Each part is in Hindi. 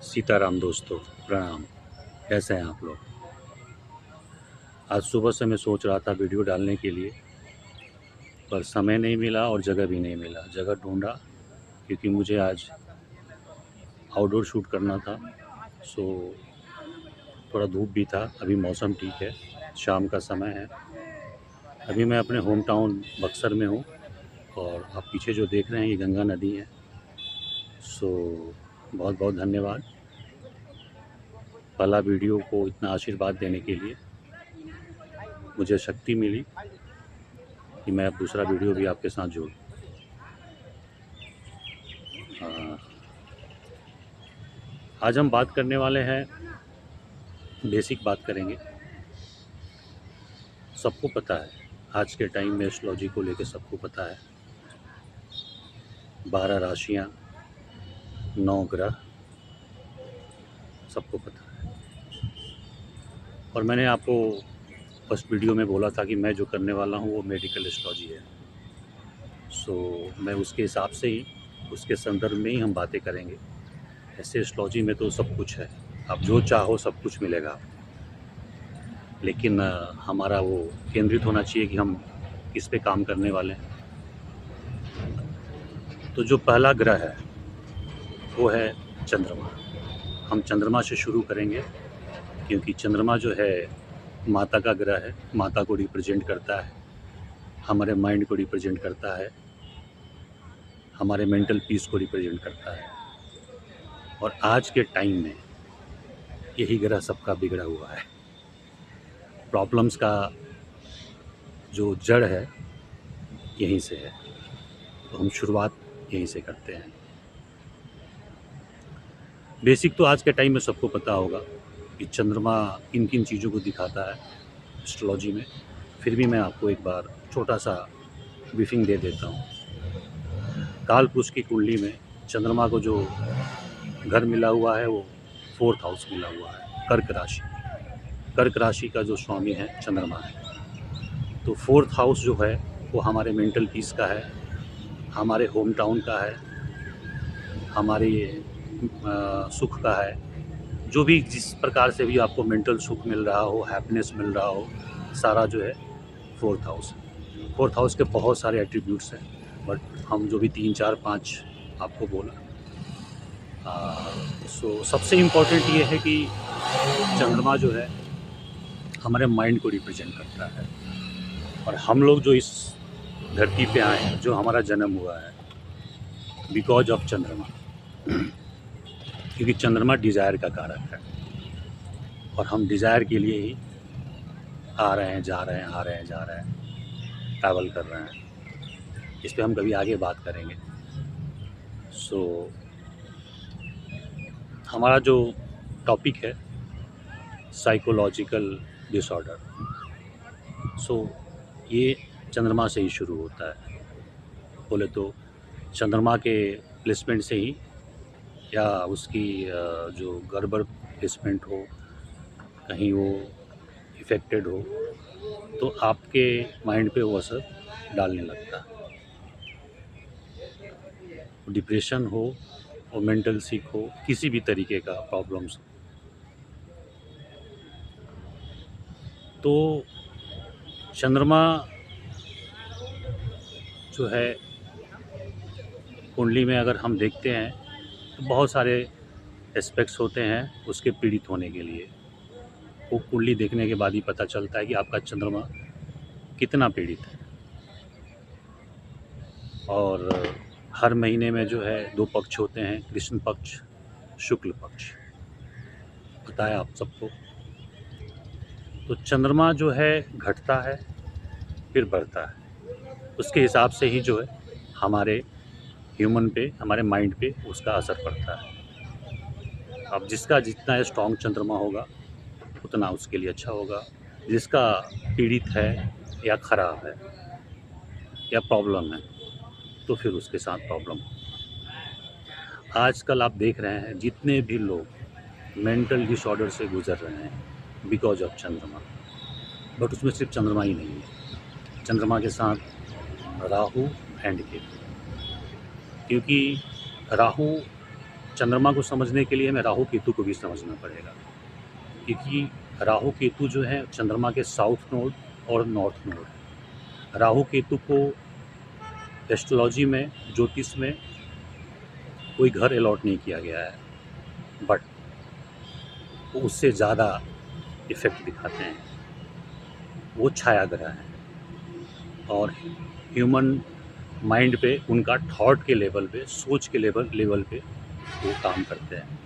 सीताराम दोस्तों, प्रणाम। कैसे हैं आप लोग? आज सुबह से मैं सोच रहा था वीडियो डालने के लिए, पर समय नहीं मिला और जगह भी नहीं मिला। जगह ढूंढा क्योंकि मुझे आज आउटडोर शूट करना था। सो थोड़ा धूप भी था, अभी मौसम ठीक है, शाम का समय है। अभी मैं अपने होम टाउन बक्सर में हूँ और आप पीछे जो देख रहे हैं ये गंगा नदी है। सो बहुत बहुत धन्यवाद पहला वीडियो को इतना आशीर्वाद देने के लिए। मुझे शक्ति मिली कि मैं अब दूसरा वीडियो भी आपके साथ जोड़ूँ। आज हम बात करने वाले हैं, बेसिक बात करेंगे। सबको पता है आज के टाइम में एस्ट्रोलॉजी को लेकर सबको पता है 12 राशियाँ, 9 ग्रह, सबको पता है। और मैंने आपको फर्स्ट वीडियो में बोला था कि मैं जो करने वाला हूँ वो मेडिकल एस्ट्रोलॉजी है। सो मैं उसके हिसाब से ही, उसके संदर्भ में ही हम बातें करेंगे। ऐसे एस्ट्रोलॉजी में तो सब कुछ है, आप जो चाहो सब कुछ मिलेगा आपको, लेकिन हमारा वो केंद्रित होना चाहिए कि हम किस पे काम करने वाले हैं। तो जो पहला ग्रह है वो है चंद्रमा। हम चंद्रमा से शुरू करेंगे क्योंकि चंद्रमा जो है माता का ग्रह है, माता को रिप्रेजेंट करता है, हमारे माइंड को रिप्रेजेंट करता है, हमारे मेंटल पीस को रिप्रेजेंट करता है। और आज के टाइम में यही ग्रह सबका बिगड़ा हुआ है। प्रॉब्लम्स का जो जड़ है यहीं से है, तो हम शुरुआत यहीं से करते हैं। बेसिक तो आज के टाइम में सबको पता होगा कि चंद्रमा किन किन चीज़ों को दिखाता है एस्ट्रोलॉजी में। फिर भी मैं आपको एक बार छोटा सा ब्रीफिंग दे देता हूँ। काल पुरुष की कुंडली में चंद्रमा को जो घर मिला हुआ है वो 4th हाउस मिला हुआ है, कर्क राशि। कर्क राशि का जो स्वामी है चंद्रमा है। तो 4th हाउस जो है वो हमारे मेंटल पीस का है, हमारे होम टाउन का है, हमारे सुख का है। जो भी जिस प्रकार से भी आपको मेंटल सुख मिल रहा हो, हैप्पीनेस मिल रहा हो, सारा जो है 4th हाउस है। 4th हाउस के बहुत सारे एट्रीब्यूट्स हैं, बट हम जो भी 3, 4, 5 आपको बोला। सो सबसे इम्पोर्टेंट ये है कि चंद्रमा जो है हमारे माइंड को रिप्रेजेंट करता है। और हम लोग जो इस धरती पे आए हैं, जो हमारा जन्म हुआ है, बिकॉज ऑफ चंद्रमा, क्योंकि चंद्रमा डिज़ायर का कारक है और हम डिज़ायर के लिए ही आ रहे हैं, जा रहे हैं, आ रहे हैं, जा रहे हैं, ट्रैवल कर रहे हैं। इस पे हम कभी आगे बात करेंगे। सो हमारा जो टॉपिक है साइकोलॉजिकल डिसऑर्डर, सो ये चंद्रमा से ही शुरू होता है। बोले तो चंद्रमा के प्लेसमेंट से ही, या उसकी जो गड़बड़ प्लेसमेंट हो, कहीं वो इफ़ेक्टेड हो, तो आपके माइंड पे वो असर डालने लगता है। डिप्रेशन हो और मेंटल सिक हो, किसी भी तरीके का प्रॉब्लम्स हो, तो चंद्रमा जो है कुंडली में अगर हम देखते हैं तो बहुत सारे एस्पेक्ट्स होते हैं उसके पीड़ित होने के लिए। वो कुंडली देखने के बाद ही पता चलता है कि आपका चंद्रमा कितना पीड़ित है। और हर महीने में जो है 2 पक्ष होते हैं, कृष्ण पक्ष, शुक्ल पक्ष, पता है आप सबको। तो चंद्रमा जो है घटता है फिर बढ़ता है, उसके हिसाब से ही जो है हमारे ह्यूमन पे, हमारे माइंड पे उसका असर पड़ता है। अब जिसका जितना स्ट्रॉन्ग चंद्रमा होगा उतना उसके लिए अच्छा होगा। जिसका पीड़ित है या ख़राब है या प्रॉब्लम है तो फिर उसके साथ प्रॉब्लम हो। आजकल आप देख रहे हैं जितने भी लोग मेंटल डिसऑर्डर से गुजर रहे हैं बिकॉज ऑफ चंद्रमा। बट उसमें सिर्फ चंद्रमा ही नहीं है, चंद्रमा के साथ राहु एंड केतु। क्योंकि राहु चंद्रमा को समझने के लिए हमें राहु केतु को भी समझना पड़ेगा, क्योंकि राहु केतु जो है चंद्रमा के साउथ नोड और नॉर्थ नोड। राहु केतु को एस्ट्रोलॉजी में, ज्योतिष में कोई घर अलॉट नहीं किया गया है, बट वो उससे ज़्यादा इफ़ेक्ट दिखाते हैं। वो छाया ग्रह हैं और ह्यूमन माइंड पे, उनका थॉट के लेवल पे, सोच के लेवल पे वो काम करते हैं।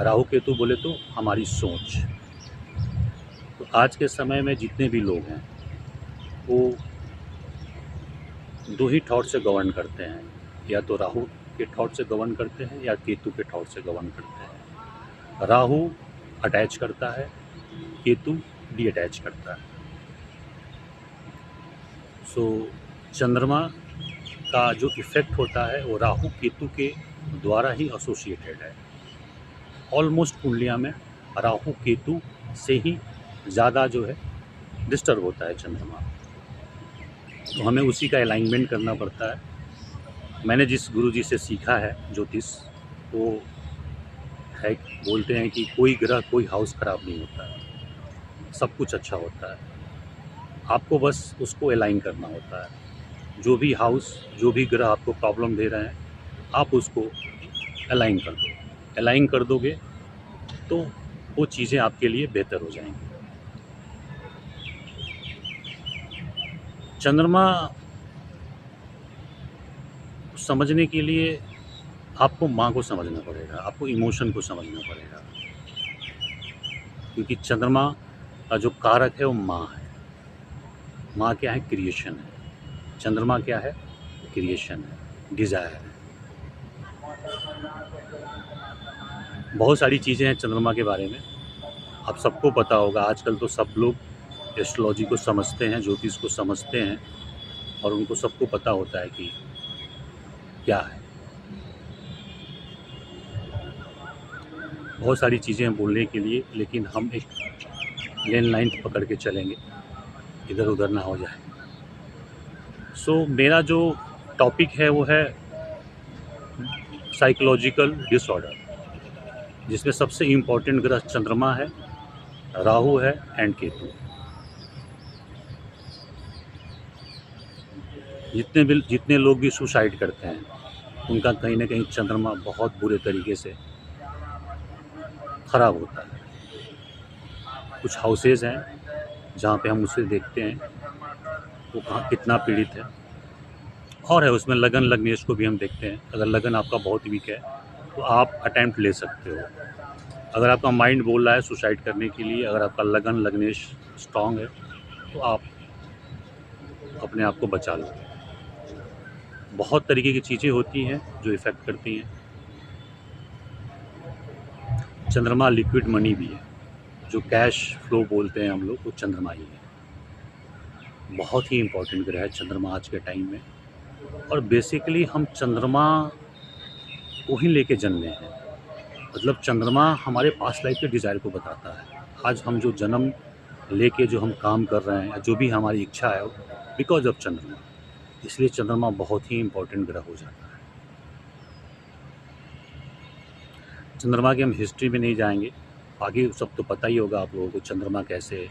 राहु केतु बोले तो हमारी सोच। तो आज के समय में जितने भी लोग हैं वो दो ही थॉट से गवर्न करते हैं, या तो राहु के थॉट से गवर्न करते हैं या केतु के थॉट से गवर्न करते हैं। राहु अटैच करता है, केतु डी अटैच करता है। सो चंद्रमा का जो इफ़ेक्ट होता है वो राहु केतु के द्वारा ही एसोसिएटेड है। ऑलमोस्ट कुंडलियाँ में राहु केतु से ही ज़्यादा जो है डिस्टर्ब होता है चंद्रमा। तो हमें उसी का अलाइनमेंट करना पड़ता है। मैंने जिस गुरुजी से सीखा है ज्योतिष, वो है, बोलते हैं कि कोई ग्रह, कोई हाउस ख़राब नहीं होता है, सब कुछ अच्छा होता है। आपको बस उसको अलाइन करना होता है। जो भी हाउस, जो भी ग्रह आपको प्रॉब्लम दे रहे हैं, आप उसको अलाइन कर दो। अलाइन कर दोगे तो वो चीज़ें आपके लिए बेहतर हो जाएंगी। चंद्रमा समझने के लिए आपको माँ को समझना पड़ेगा, आपको इमोशन को समझना पड़ेगा, क्योंकि चंद्रमा का जो कारक है वो माँ है। माँ क्या है? क्रिएशन है। चंद्रमा क्या है? क्रिएशन है, डिज़ायर है। बहुत सारी चीज़ें हैं चंद्रमा के बारे में, आप सबको पता होगा। आजकल तो सब लोग एस्ट्रोलॉजी को समझते हैं, ज्योतिष को समझते हैं, और उनको सबको पता होता है कि क्या है। बहुत सारी चीज़ें हैं बोलने के लिए, लेकिन हम एक लेन लाइन पकड़ के चलेंगे, इधर उधर ना हो जाए। सो मेरा जो टॉपिक है वो है साइकोलॉजिकल डिसऑर्डर, जिसमें सबसे इम्पोर्टेंट ग्रह चंद्रमा है, राहु है एंड केतु। जितने लोग भी सुसाइड करते हैं, उनका कहीं ना कहीं चंद्रमा बहुत बुरे तरीके से ख़राब होता है। कुछ हाउसेज हैं जहाँ पे हम उसे देखते हैं वो कहाँ कितना पीड़ित है, और है उसमें लगन लग्नेश को भी हम देखते हैं। अगर लगन आपका बहुत वीक है तो आप अटैम्प्ट ले सकते हो। अगर आपका माइंड बोल रहा है सुसाइड करने के लिए, अगर आपका लगन लग्नेश स्ट्रांग है, तो आप अपने आप को बचा लो। बहुत तरीके की चीज़ें होती हैं जो इफ़ेक्ट करती हैं। चंद्रमा लिक्विड मनी भी है, जो कैश फ्लो बोलते हैं हम लोग, वो चंद्रमा ही है। बहुत ही इम्पोर्टेंट ग्रह है चंद्रमा आज के टाइम में, और बेसिकली हम चंद्रमा को ही लेके जन्मे हैं। मतलब चंद्रमा हमारे पास्ट लाइफ के डिज़ायर को बताता है। आज हम जो जन्म लेके जो हम काम कर रहे हैं, जो भी हमारी इच्छा है, बिकॉज ऑफ चंद्रमा। इसलिए चंद्रमा बहुत ही इम्पोर्टेंट ग्रह हो जाता है। चंद्रमा की हम हिस्ट्री में नहीं जाएंगे, आगे सब तो पता ही होगा आप लोगों को। चंद्रमा कैसे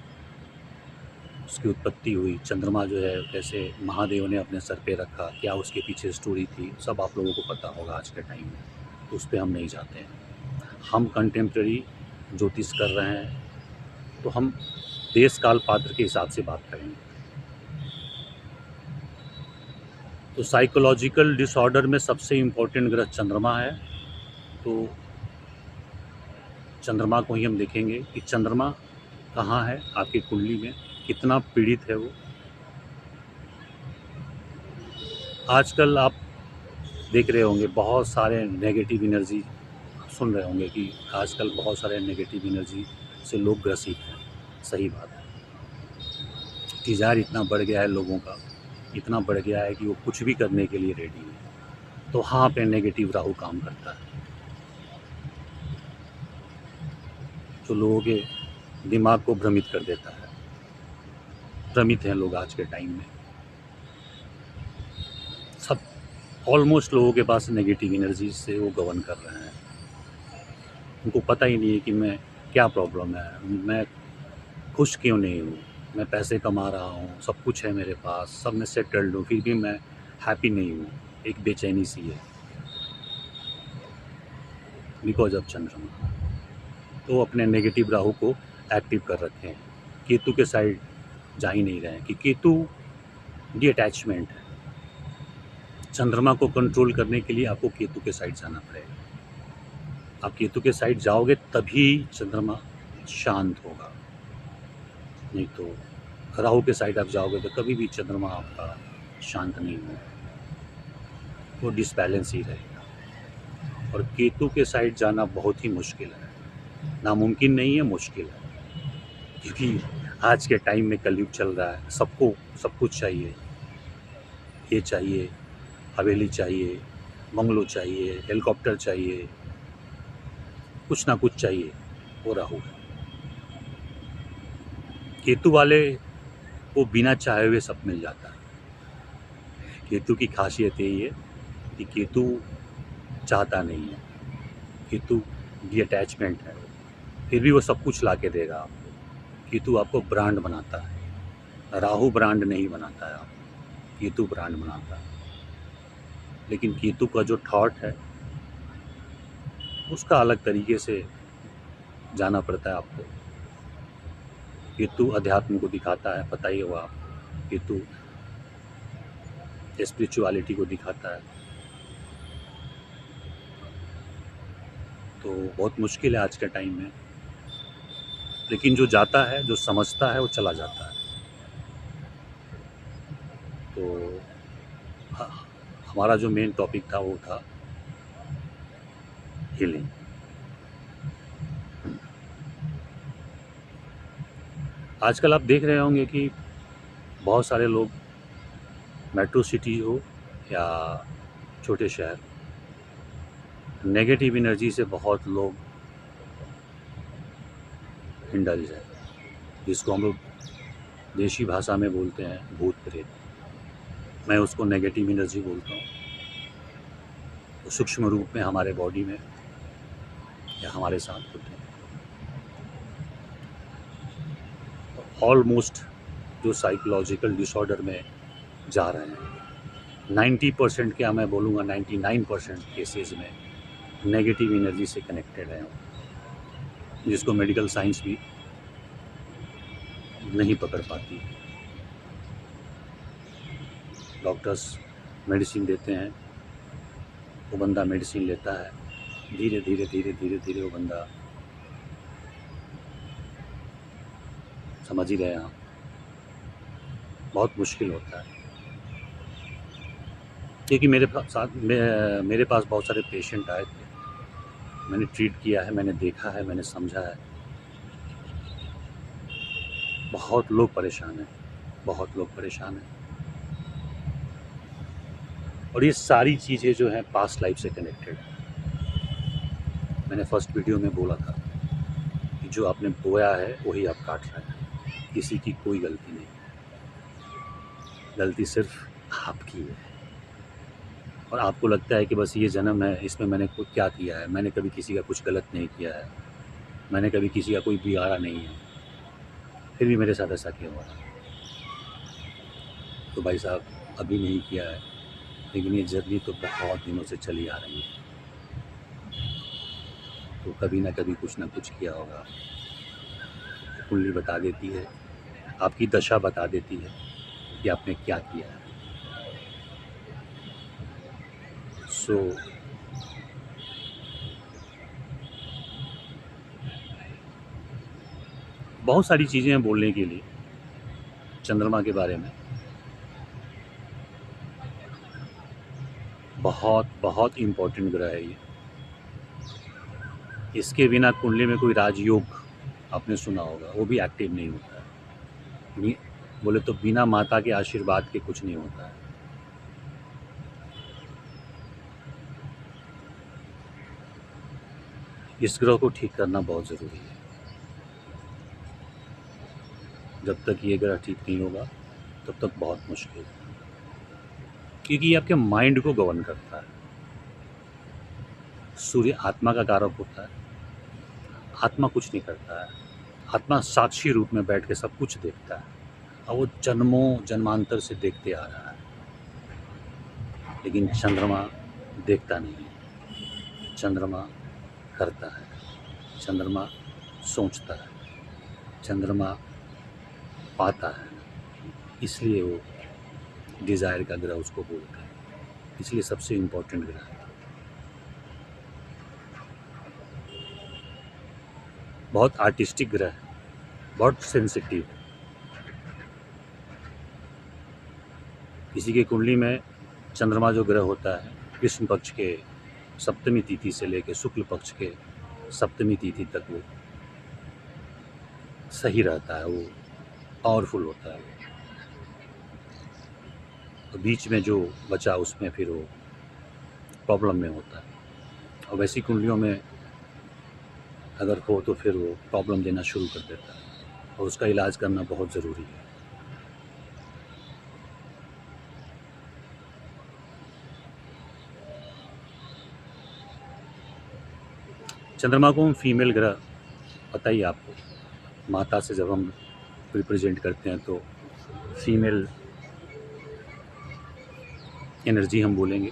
उसकी उत्पत्ति हुई, चंद्रमा जो है कैसे महादेव ने अपने सर पे रखा, क्या उसके पीछे स्टोरी थी, सब आप लोगों को पता होगा आज के टाइम में, तो उस पर हम नहीं जाते हैं। हम कंटेम्प्रेरी ज्योतिष कर रहे हैं, तो हम देश काल पात्र के हिसाब से बात करेंगे। तो साइकोलॉजिकल डिसऑर्डर में सबसे इम्पोर्टेंट ग्रह चंद्रमा है। तो चंद्रमा को ही हम देखेंगे कि चंद्रमा कहाँ है आपकी कुंडली में, कितना पीड़ित है वो। आजकल आप देख रहे होंगे बहुत सारे नेगेटिव एनर्जी, सुन रहे होंगे कि आजकल बहुत सारे नेगेटिव एनर्जी से लोग ग्रसित हैं। सही बात है, डिज़ायर इतना बढ़ गया है लोगों का, इतना बढ़ गया है कि वो कुछ भी करने के लिए रेडी है। तो हाँ पे नेगेटिव राहु काम करता है, जो लोगों के दिमाग को भ्रमित कर देता है। भ्रमित हैं लोग आज के टाइम में, सब ऑलमोस्ट लोगों के पास नेगेटिव एनर्जी से वो गवर्न कर रहे हैं। उनको पता ही नहीं है कि मैं क्या प्रॉब्लम है, मैं खुश क्यों नहीं हूँ। मैं पैसे कमा रहा हूँ, सब कुछ है मेरे पास, सब मैं सेटल्ड हूँ, फिर भी मैं हैप्पी नहीं हूँ। एक बेचैनी सी है बिकॉज ऑफ चंद्रमा। तो अपने नेगेटिव राहु को एक्टिव कर रखे हैं, केतु के साइड जा ही नहीं रहे हैं कि केतु ये अटैचमेंट है। चंद्रमा को कंट्रोल करने के लिए आपको केतु के साइड जाना पड़ेगा। आप केतु के साइड जाओगे तभी चंद्रमा शांत होगा, नहीं तो राहु के साइड आप जाओगे तो कभी भी चंद्रमा आपका शांत नहीं होगा, वो डिसबैलेंस ही रहेगा। और केतु के साइड जाना बहुत ही मुश्किल है, नामुमकिन नहीं है, मुश्किल है। क्योंकि आज के टाइम में कलयुग चल रहा है, सबको सब कुछ चाहिए, ये चाहिए, हवेली चाहिए, बंगलो चाहिए, हेलीकॉप्टर चाहिए, कुछ ना कुछ चाहिए, वो राहु है। केतु वाले को बिना चाहे हुए सब मिल जाता है। केतु की खासियत यही है कि केतु चाहता नहीं है, केतु डी अटैचमेंट है, फिर भी वो सब कुछ ला के देगा आपको। केतु आपको ब्रांड बनाता है, राहु ब्रांड नहीं बनाता है आपको, केतु ब्रांड बनाता है। लेकिन केतु का जो थॉट है उसका अलग तरीके से जाना पड़ता है आपको। केतु अध्यात्म को दिखाता है, पता ही होगा आपको। केतु स्पिरिचुअलिटी को दिखाता है। तो बहुत मुश्किल है आज के टाइम में, लेकिन जो जाता है, जो समझता है, वो चला जाता है। तो हमारा जो मेन टॉपिक था वो था हीलिंग। आजकल आप देख रहे होंगे कि बहुत सारे लोग, मेट्रो सिटी हो या छोटे शहर, नेगेटिव एनर्जी से बहुत लोग इंडल्ज है, जिसको हम लोग देशी भाषा में बोलते हैं भूत प्रेत। मैं उसको नेगेटिव एनर्जी बोलता हूँ। तो सूक्ष्म रूप में हमारे बॉडी में या हमारे साथ होते हैं। ऑलमोस्ट जो साइकोलॉजिकल डिसऑर्डर में जा रहे हैं, 90% क्या मैं बोलूँगा 99% केसेस में नेगेटिव एनर्जी से कनेक्टेड है, जिसको मेडिकल साइंस भी नहीं पकड़ पाती। डॉक्टर्स मेडिसिन देते हैं, वो बंदा मेडिसिन लेता है, धीरे धीरे धीरे धीरे धीरे वो बंदा, समझ ही रहे हैं आप, बहुत मुश्किल होता है। क्योंकि मेरे पास बहुत सारे पेशेंट आए थे, मैंने ट्रीट किया है, मैंने देखा है, मैंने समझा है। बहुत लोग परेशान हैं, बहुत लोग परेशान हैं। और ये सारी चीज़ें जो हैं पास्ट लाइफ से कनेक्टेड है। मैंने फर्स्ट वीडियो में बोला था कि जो आपने बोया है वही आप काट रहे हैं, किसी की कोई गलती नहीं, गलती सिर्फ आपकी है। और आपको लगता है कि बस ये जन्म है, इसमें मैंने कुछ क्या किया है, मैंने कभी किसी का कुछ गलत नहीं किया है, मैंने कभी किसी का कोई बिगाड़ा नहीं है, फिर भी मेरे साथ ऐसा क्यों हुआ। तो भाई साहब, अभी नहीं किया है, लेकिन ये जर्नी तो बहुत दिनों से चली आ रही है। तो कभी ना कभी कुछ ना कुछ किया होगा। कुंडली बता देती है, आपकी दशा बता देती है कि आपने क्या किया है। सो बहुत सारी चीज़ें हैं बोलने के लिए चंद्रमा के बारे में। बहुत बहुत इम्पोर्टेंट ग्रह है ये। इसके बिना कुंडली में कोई राजयोग आपने सुना होगा, वो भी एक्टिव नहीं होता है। बोले तो बिना माता के आशीर्वाद के कुछ नहीं होता है। इस ग्रह को ठीक करना बहुत ज़रूरी है। जब तक ये ग्रह ठीक नहीं होगा तब तक बहुत मुश्किल है, क्योंकि ये आपके माइंड को गवर्न करता है। सूर्य आत्मा का कारक होता है, आत्मा कुछ नहीं करता है। आत्मा साक्षी रूप में बैठ के सब कुछ देखता है और वो जन्मों जन्मांतर से देखते आ रहा है। लेकिन चंद्रमा देखता नहीं है, चंद्रमा करता है, चंद्रमा सोचता है, चंद्रमा पाता है। इसलिए वो डिज़ायर का ग्रह उसको बोलते हैं, इसलिए सबसे इम्पोर्टेंट ग्रह है। बहुत आर्टिस्टिक ग्रह है, बहुत सेंसिटिव। किसी की कुंडली में चंद्रमा जो ग्रह होता है कृष्ण पक्ष के सप्तमी तिथि से लेकर शुक्ल पक्ष के सप्तमी तिथि तक वो सही रहता है, वो पावरफुल होता है। तो बीच में जो बचा उसमें फिर वो प्रॉब्लम में होता है। और वैसी कुंडलियों में अगर हो तो फिर वो प्रॉब्लम देना शुरू कर देता है और उसका इलाज करना बहुत ज़रूरी है। चंद्रमा को हम फीमेल ग्रह, पता ही आपको, माता से जब हम रिप्रेजेंट करते हैं तो फीमेल एनर्जी हम बोलेंगे।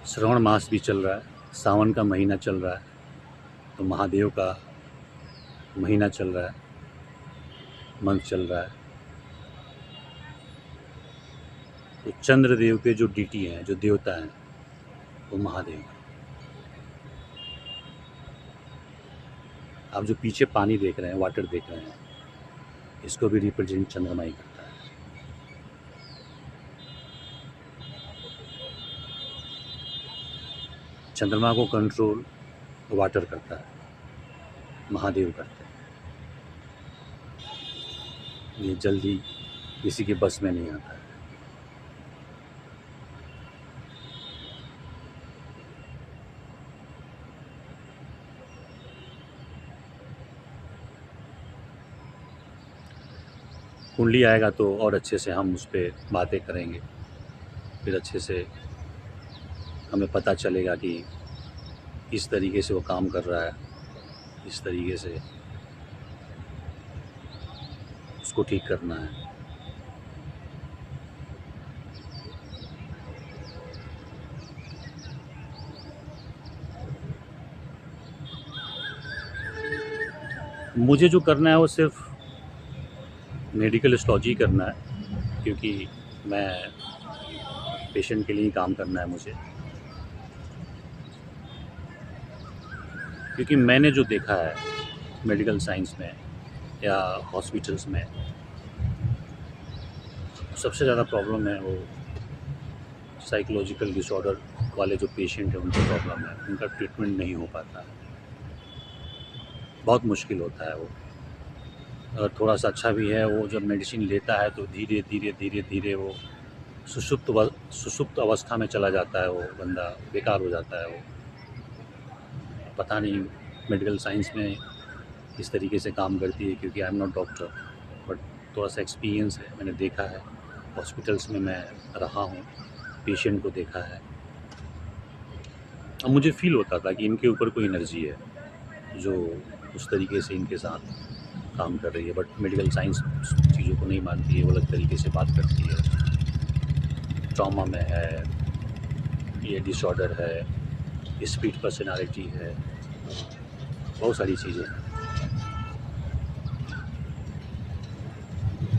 श्रावण मास भी चल रहा है, सावन का महीना चल रहा है, तो महादेव का महीना चल रहा है, मंथ चल रहा है। तो चंद्रदेव के जो डीटी हैं, जो देवता हैं, वो महादेव हैं। आप जो पीछे पानी देख रहे हैं, वाटर देख रहे हैं, इसको भी रिप्रेजेंट चंद्रमा ही करता है। चंद्रमा को कंट्रोल वाटर करता है, महादेव करते हैं। ये जल्दी किसी के बस में नहीं आता है। कुंडली आएगा तो और अच्छे से हम उस पर बातें करेंगे, फिर अच्छे से हमें पता चलेगा कि इस तरीके से वो काम कर रहा है, इस तरीके से उसको ठीक करना है। मुझे जो करना है वो सिर्फ मेडिकल एस्ट्रोलॉजी करना है, क्योंकि मैं पेशेंट के लिए ही काम करना है मुझे। क्योंकि मैंने जो देखा है मेडिकल साइंस में या हॉस्पिटल्स में, सबसे ज़्यादा प्रॉब्लम है वो साइकोलॉजिकल डिसऑर्डर वाले जो पेशेंट हैं, उनकी प्रॉब्लम है, उनका ट्रीटमेंट नहीं हो पाता है, बहुत मुश्किल होता है वो। अगर थोड़ा सा अच्छा भी है, वो जब मेडिसिन लेता है तो धीरे धीरे धीरे धीरे वो सुषुप्त अवस्था में चला जाता है, वो बंदा बेकार हो जाता है। वो पता नहीं मेडिकल साइंस में किस तरीके से काम करती है, क्योंकि I am not doctor, but थोड़ा सा एक्सपीरियंस है, मैंने देखा है, हॉस्पिटल्स में मैं रहा हूँ, पेशेंट को देखा है। अब मुझे फील होता था कि इनके ऊपर कोई एनर्जी है जो उस तरीके से इनके साथ काम कर रही है, बट मेडिकल साइंस चीज़ों को नहीं मानती है, वो अलग तरीके से बात करती है। ट्रॉमा में है, ये डिसऑर्डर है, स्पीड पर्सनालिटी है, बहुत सारी चीज़ें हैं।